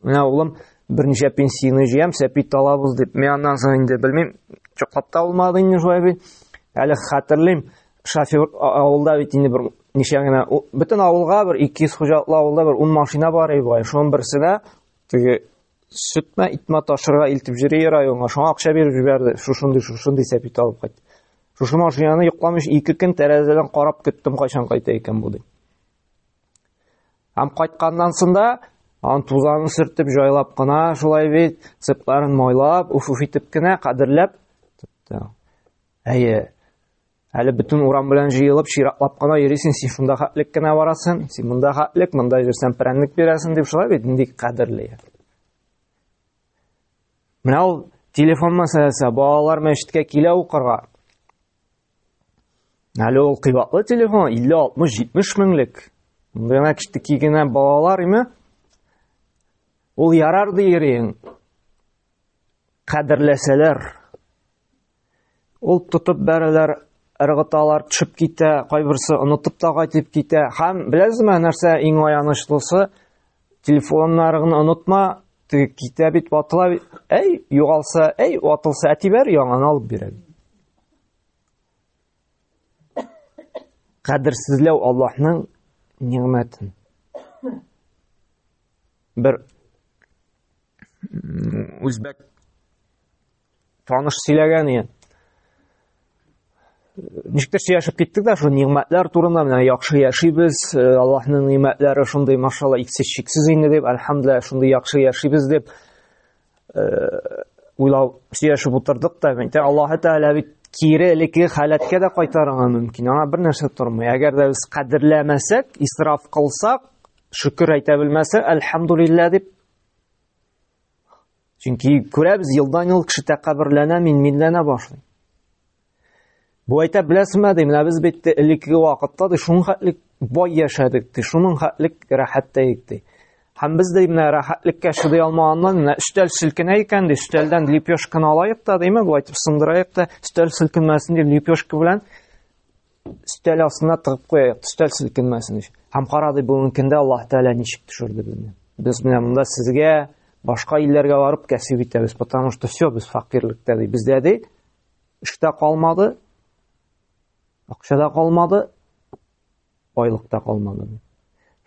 Менә улым берничә пенсияны җыям, сәпит алабыз дип. Мен аннан соң инде белмим, чоклап та алмады инде шулай бит. Әле хәтерлим, шофер авылда бит инде бер ничә генә, бөтен авылга бер 200 хуҗалыклы авылда бер 10 машина бар иде. Шуның берсенә теге sütme itme taşırga iltip jiri rayonga. Şuna akşa berip jiberdi. Şuşunday sәпит алып кайт. Şuшу машинаны йокламыш 2 көн тәрәзәдән карап көттем кайчан кайта икән бу ди. Һәм кайтканнан сында ан тузаны сөртеп җайлап кына, шулай бит, сыпларын майлап, уф итеп кенә кадерләп тотты. Әйе. Әле бөтен урам белән җыелып, чираклап кына йөрисең, син шунда хәтлек кенә барасың, син монда хәтлек, монда җирсән прәнник бирәсең дип шулай бит, инде кадерле. Менә ул телефон мәсьәләсе, балалар мәчеткә килә укырга. Әле ул кыйбатлы телефон, 50, 60, 70 меңлек. Монда кичтеки генә балалар име? Ул ярар диерең. Кадерләсәләр. Ул тотып бәрәләр, ыргыталар, төшеп китә, кайберсе онытып та кайтып китә. Һәм беләсезме нәрсә иң аянычлысы? Телефоннарыңны онытма. Китә бит, ватыла бит. Әй, югалса, әй, ватылса, әтибәр, яңаны алып бирә. Кадерсезләү Аллаһның ниъмәтен. Бер үзбәк таныш сөйләгән иде. Ничектер яшәп киттек дә, шу ниъмәтләр турында, менә яхшы яшибез, Аллаһның ниъмәтләре шундый, машалла, иксез-чиксез инде дип, әлхәмдүлилләһ, шундый яхшы яшибез дип уйлау сөйләшеп утырдык та, Аллаһ Тәгалә бит кире элекке халәткә дә кайтарырга мөмкин. Аңа бер нәрсә тормый. Әгәр дә без кадерләмәсәк, исраф кылсак, шөкер әйтә белмәсәк, әлхәмдүлилләһ дип. Чөнки күрәбез, елдан-ел кеше тәкъбирләнә, минләнә башлый. Бу әйтә беләсезме, менә без бит элекке вакытта да шуның хәтлек бай яшәдек, шуның хәтлек рәхәттә идек. Һәм без дә менә рәхәтлеккә шыдый алмаганнан, менә өстәл селкенә икән ди, өстәлдән лепешканы алайык та, димме, бу әйтеп сындырайык та, өстәл селкенмәсен дип лепешка белән өстәл астына тыгып куяйык, өстәл селкенмәсен өчен. Һәм карады бүгенге көндә Аллаһ Тәгалә ничек төшерде безне. Без менә монда сезгә башка илләргә барып кәсеп итәбез, потому что все, без факирлектә ди. Бездә ди эштә калмады, акчада калмады, айлыкта калмады.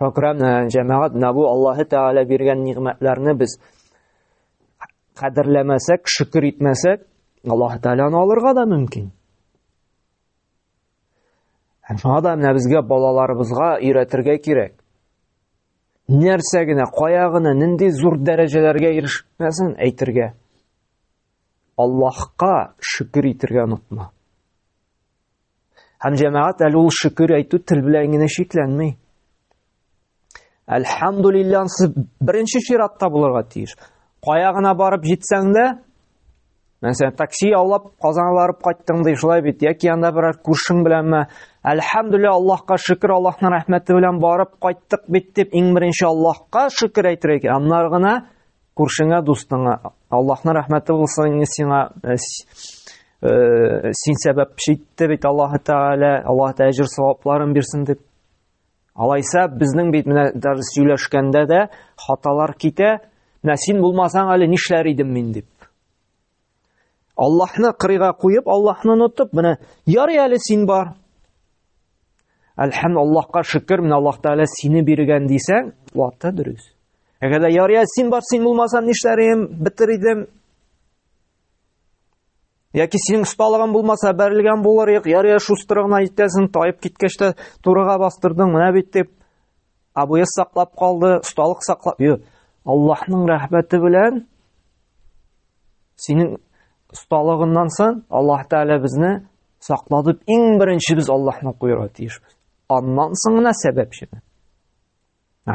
Факырам җәмәгать, бу Аллаһ Тәгалә биргән ниъмәтләрне без кадерләмәсәк, шөкер итмәсәк, Аллаһ Тәгаләне алырга да мөмкин. Һәм шуңа да менә безгә балаларыбызга өйрәтергә кирәк. Нәрсә генә, кая гына, нинди зур дәрәҗәләргә ирешмәсен әйтергә. Аллаһка шөкер итергә онытма. Һәм җәмәгать, әле ул шөкер әйтү тел белән генә шикләнми. Әлхәмдүлилләһ, беренче чиратта булырга тиеш. Кая гына барып җитсәң дә, мәсәлән, такси аулап Казанга барып кайттың ди, шулай бит, яки анда берәр күршең беләнме, әлхәмдүлилләһ, Аллаһка шөкер, Аллаһның рәхмәте белән барып кайттык бит дип, иң беренче Аллаһка шөкер әйтергә кирәк. Аннары гына күршеңә, дустыңа, Аллаһның рәхмәте булсын сиңа, Син сәбәпче итте бит Аллаһ Тәгалә, Аллаһ та әҗр савапларын бирсен дип. Алайса безнең бит менә дәрес сөйләшкәндә дә хаталар китә. Менә син булмасаң әле нишләр идем мин дип. Аллаһны кырыйга куеп, Аллаһны онытып, менә ярый әле син бар. Аллаһка шөкер, менә Аллаһ Тәгалә сине биргән дисәң, вакыты дөрес. Әгәр ярый син бар, син булмасаң нишләр идем, битер идем. Яки синең осталыгың булмаса, бәрелгән булыр, ярый шустырыгына җитәсең, таеп киткәч тә турыга бастырдың, менә бит дип. Абуя саклап калды, осталык саклап. Аллаһның рәхмәте белән синең осталыгыннан соң Аллаһ Тәгалә безне саклады. Иң беренче без Аллаһны куярга тиешбез. Аннан соң гына сәбәпчене.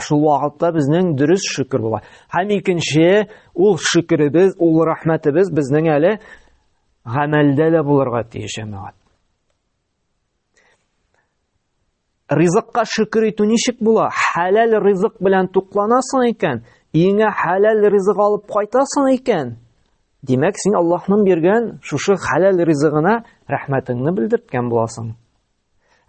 Шул вакытта безнең дөрес шөкер була. Һәм икенче, ул шөкеребез, ул рәхмәтебез безнең әле гамәлдә дә булырга тиеш җәмәгать. Ризыкка шөкер итү ничек була? Халал ризык белән тукланасың икән, иңә халал ризык алып кайтасың икән. Димәк, син Аллаһның биргән шушы халал ризыгына рәхмәтеңне белдерткән буласың.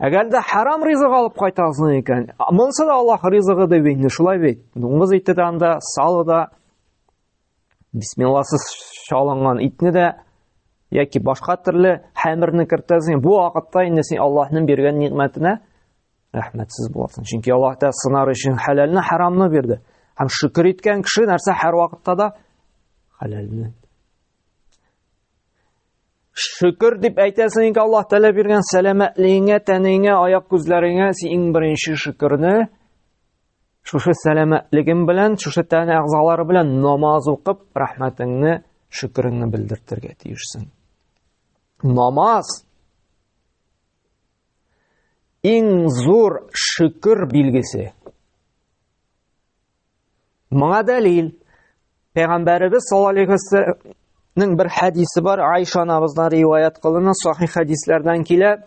Әгәр дә харам ризык алып кайтасың икән, монсы да Аллаһ ризыгы дип инде, шулай бит. Дуңгыз ите дә анда, салы да, бисмилласыз шалынган итне дә яки башка төрле хәмерне кертәсең. Бу вакытта инде син Аллаһның биргән нигъмәтенә рәхмәтсез буласың. Чөнки Аллаһ та сынар өчен халалны, харамны бирде. Һәм шөкер иткән кеше нәрсә һәр вакытта да халалны. Шөкер дип әйтәсең инде Аллаһ Тәгалә биргән сәламәтлегеңә, тәнеңә, аяк күзләреңә, син иң беренче шөкерне шушы сәламәтлегең белән, шушы тән әгъзалары белән намаз укып, рәхмәтеңне, шөкереңне белдертергә тиешсең. Намаз иң зур шөкер билгесе. Моңа дәлил Пәйгамбәребез саллаллаһу алейхи ва сәлләмнең бер хадисе бар, Айша анабыздан риваят кылына, сахих хадисләрдән килә.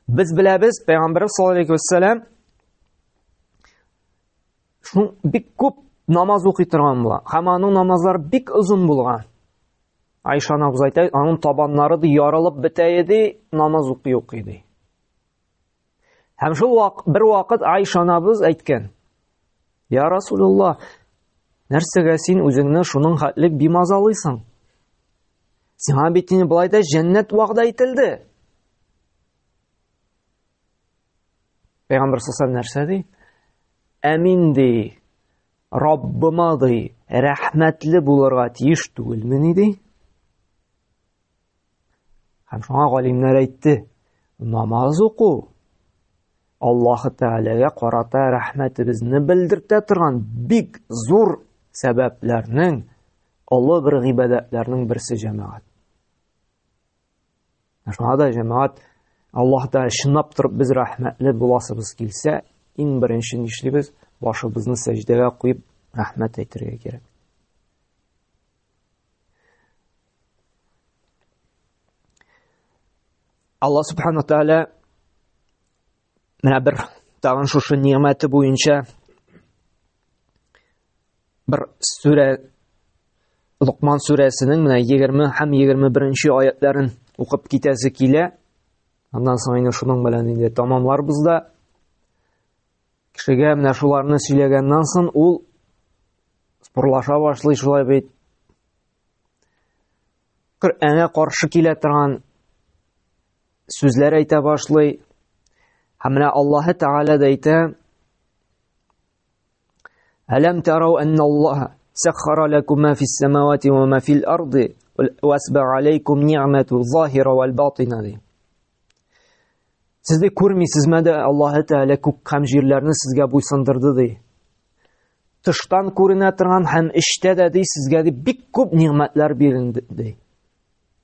Без беләбез, Пәйгамбәрбез саллаллаһу алейхи ва сәлләм шуның бик күп намаз укый торган була. Һәм аның намазлары бик озын булган. Айша анабыз әйтә, аның табаннары да ярылып бетә иде, намаз укый иде. Һәм шул бер вакыт Айша анабыз әйткән: "Я Расулуллах, нәрсәгә син үзеңне шуның хәтлек бимазалыйсың? Сиңа бит инде булай да җәннәт вәгъдә ителде." Пәйгамбер саллаллаһу нәрсә ди? Әмин ди, Раббыма ди, рәхмәтле булырга тиеш түгелмени ди. Һәм шуңа галимнәр әйтте, намаз уку Аллаһ Тәгаләгә карата рәхмәтебезне белдертә торган бик зур сәбәпләрнең, олы бер гыйбадәтләрнең берсе җәмәгать. Шуңа да җәмәгать, Аллаһ Тәгалә чынлап торып без рәхмәтле буласыбыз килсә, иң беренче нишлибез? Башыбызны сәҗдәгә куеп рәхмәт әйтергә кирәк. Аллаһ Субханаһу ва Тәгалә менә бер тагын шушы ниъмәте буенча бер сүрә, Луқман сүрәсенең менә 20 һәм 21 аятларын укып китәсе килә. Аннан соң инде шуның белән инде тамамларбыз да. Кешегә менә шуларны сөйләгәннән соң ул спорлаша башлый, шулай бит. Коръәнгә каршы килә торган сүзләр әйтә башлый. Һәм менә Аллаһ Тәгалә дә әйтә: "Алам тарау анна Аллаһ саххара лакум ма фис самавати ва ма фил арди ва асбага алейкум ниъмату захира вал батина." Сез дә күрмисезме дә Аллаһ Тәгалә күк һәм җирләрне сезгә буйсындырды ди. Тыштан күренә торган һәм эчтә дә ди сезгә ди бик күп ниъмәтләр бирелде ди.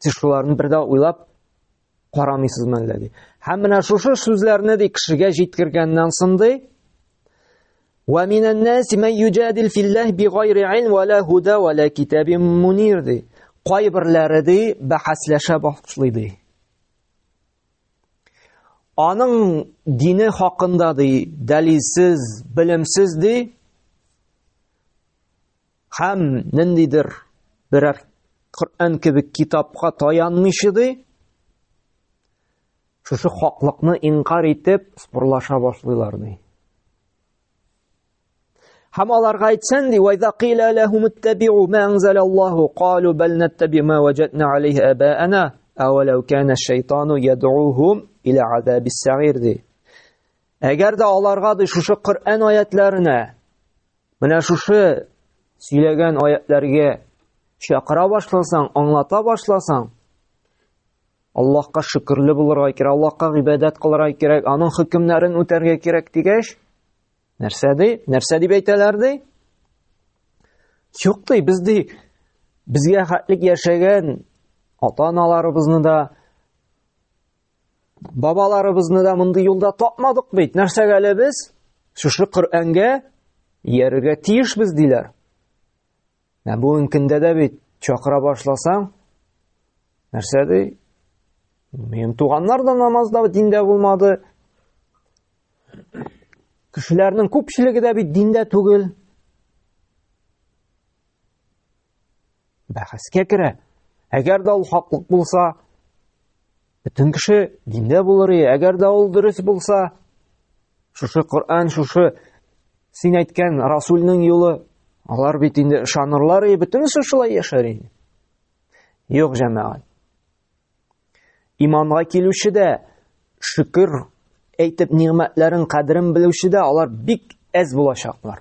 Сез шуларны бер дә уйлап карамыйсызмы әллә ди. Һәм менә шушы сүзләрне ди кешегә җиткергәннән соң ди: "Ва минан наси ман юҗадил филлаһи бигайри илм ва ла худа ва ла китабин мунир" ди. Кайберләре ди бәхәсләшә башлый ди. Аның дине хакында ди дәлилсез, белемсез ди. Һәм ниндидер берәр Коръән кебек китапка таянмыйчы ди. Шушы хаклыкны инкар итеп спорлаша башлыйлар ди. Һәм аларга әйтсәң ди, "Вайза кила лахум иттаби'у ма анзалаллаху, калу бал наттаби ма ваҗадна алейхи абаана, авалау кана аш-шайтану яд'ухум иля азабис-сагир" ди. Әгәр дә аларга ди шушы Коръән аятларына, менә шушы сөйләгән аятларга чакыра башласаң, аңлата башласаң, Аллаһка шөкерле булырга кирәк, Аллаһка гыйбадат кылырга кирәк, аның хөкемнәрен үтәргә кирәк дигәч, нәрсә ди? Нәрсә дип әйтәләр ди? Юк ди, безгә хәтлек яшәгән ата-аналарыбызны да, бабаларыбызны да мондый юлда тапмадык бит. Нәрсәгә әле без шушы Коръәнгә иярергә тиешбез диләр. Бүгенге көндә дә бит чакыра башласаң, нәрсә ди? Минем туганнар да намазда, диндә булмады. Кешеләрнең күпчелеге дә бит диндә түгел. Бәхәскә керә. Әгәр дә ул хаклык булса, бөтен кеше диндә булыр. Әгәр дә ул дөрес булса, шушы Коръән, шушы син әйткән Расулның юлы, алар бит инде ышанырлар, бөтенесе шулай яшәр. Юк, җәмәгать. Иманга килүче дә, шөкер әйтеп ниъмәтләрен кадерен белүче дә, алар бик әз булачаклар.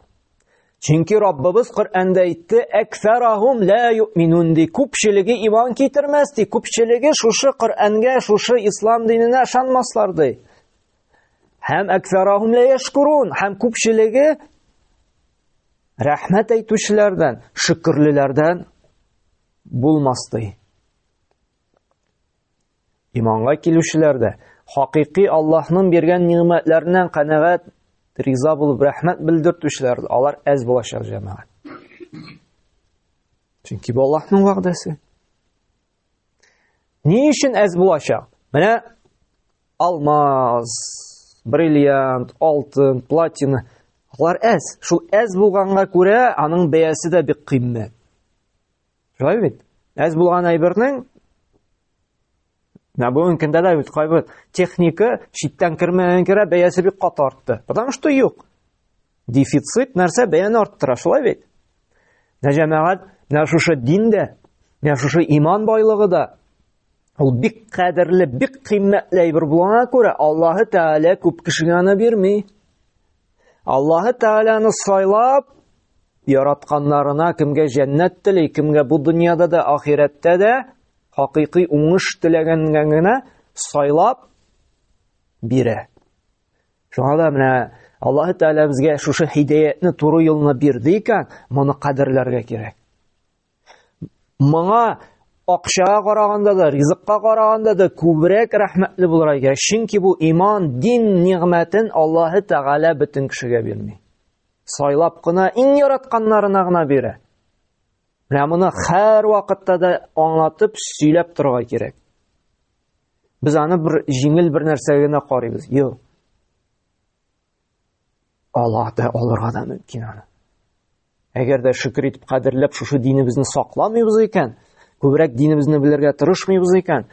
Чөнки Раббыбыз Коръәндә әйтте: "Аксарахум ла юъминун" ди. Күпчелеге иман китермәс ди. Күпчелеге шушы Коръәнгә, шушы ислам диненә ышанмаслар ди. Һәм аксарахум ла яшкурун, һәм күпчелеге рәхмәт әйтүчеләрдән, шөкерлеләрдән булмас ди. Иманга килүчеләрдә хакыйкый Аллаһның биргән ниъмәтләреннән канәгать, риза булып рәхмәт белдертүчеләр, алар әз булачак җәмәгать. Чөнки бу Аллаһның вәгъдәсе. Ни өчен әз булачак? Менә алмаз, бриллиант, алтын, платина, алар әз. Шул әз булганга күрә аның бәясе дә бик кыйммәт. Шулай бит? Әз булган әйбернең бүгенге көндә дә бит кайбер техника читтән кермәгән кирә бәясе бик каты артты. Потому что юк. Дефицит нәрсә бәяне арттыра, шулай бит? Җәмәгать, менә шушы диндә, менә шушы иман байлыгы да ул бик кадерле, бик кыйммәтле әйбер булганга күрә Аллаһы Тәгалә күп кешегә аны бирми. Аллаһы Тәгаләне сайлап яратканнарына кемгә җәннәт тели, кемгә бу дөньяда да, ахирәттә дә хакыйкый уңыш теләгәнгә генә сайлап бирә. Шуңа да менә Аллаһы Тәгалә безгә шушы һидаятны туры юлны бирде икән, моны кадерләргә кирәк. Моңа акчага караганда да, ризыкка караганда да күбрәк рәхмәтле булырга кирәк. Чөнки бу иман, дин нигъмәтен Аллаһы Тәгалә бөтен кешегә бирми. Сайлап кына иң яратканнарына гына бирә. Менә моны һәр вакытта да аңлатып, сөйләп торырга кирәк. Без аны бер җиңел бер нәрсәгә генә карыйбыз. Юк. Аллаһ да алырга да мөмкин аны. Әгәр дә шөкер итеп кадерләп шушы динебезне сакламыйбыз икән, күбрәк динебезне белергә тырышмыйбыз икән,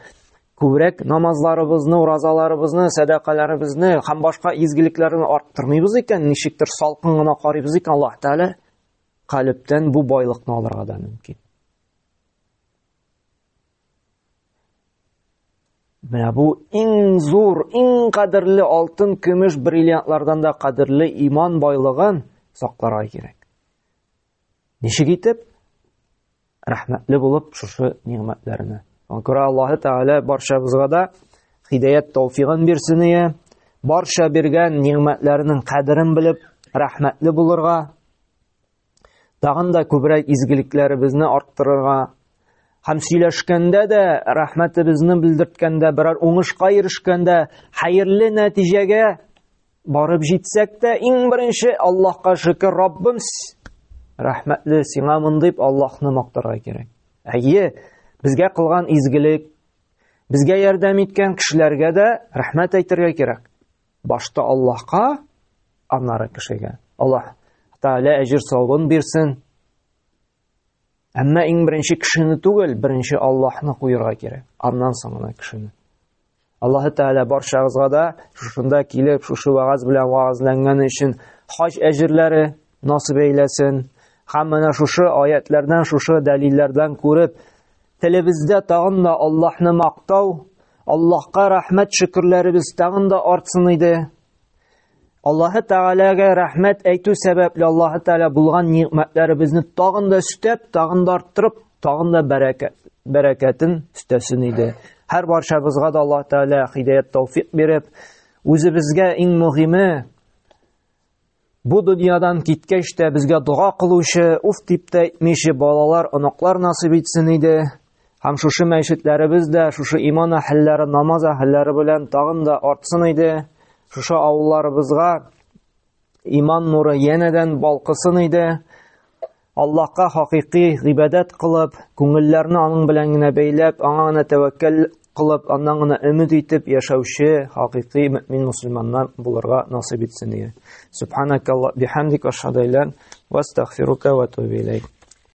күбрәк намазларыбызны, уразаларыбызны, садакаларыбызны һәм башка изгелекләрне арттырмыйбыз икән, ничектер салкын гына карыйбыз икән, Аллаһ Тәгалә калептән бу байлыкны алырга да мөмкин. Менә бу иң зур, иң кадерле алтын, көмеш, бриллиантлардан да кадерле иман байлыгын сакларга кирәк. Ничек итеп? Рәхмәтле булып шушы нигъмәтләрне. Аңкыра Аллаһы Тәгалә барчабызга да хидаят тауфигын бирсен, барча биргән нигъмәтләренең кадерен белеп рәхмәтле булырга, тагын да күбрәк изгелекләребезне арттырырга, һәм сөйләшкәндә дә рәхмәтебезне белдерткәндә, берәр уңышка ирешкәндә, хәерле нәтиҗәгә барып җитсәк тә, иң беренче Аллаһка шөкер, Раббым, рәхмәтле сиңа дип Аллаһны мактарга кирәк. Әйе, безгә кылган изгелек, безгә ярдәм иткән кешеләргә дә рәхмәт әйтергә кирәк. Башта Аллаһка, аннары кешегә. Аллаһ Тәгалә әҗр савабын бирсен. Әмма иң беренче кешене түгел, беренче Аллаһны куярга кирәк. Аннан соң гына кешене. Аллаһ Тәгалә барчагызга да шушында килеп, шушы вагыз белән вагызланган өчен хаҗ әҗерләре насыйп әйләсен. Һәм менә шушы аятлардан, шушы дәлилләрдән күреп, телебездә тагын да Аллаһны мактау, Аллаһка рәхмәт шөкерләребез тагын да артсын иде. Аллаһ Тәгаләгә рәхмәт әйтү сәбәпле Аллаһ Тәгалә булган ниъмәтләребезне тагын да өстәп, тагын да арттырып, тагын да бәрәкәтен өстәсен иде. Һәр барчабызга да Аллаһ Тәгалә һидаят тәүфиq биреп, үзебезгә иң мөһиме бу дөньядан киткәч тә безгә дуа кылучы, уф дип тә әйтмичә балалар, оныклар насыйп итсен иде. Һәм шушы мәчетләребез дә, шушы иман әһелләре, намаз әһелләре белән тагын да артсын иде. Шушы авылларыбызга иман нуры янәдән балкысын иде. Аллаһка хакыйкый гыйбадат кылып, күңелләрне аның белән генә бәйләп, аңа гына тәвәккәл кылып, аннан гына өмид итеп яшәүче хакыйкый мөэмин мусламаннар булырга насыйп итсен иде. Субханакалла бихамдика ашһаду ан ла илаха илля анта ва астагфирука ва атубу илейк.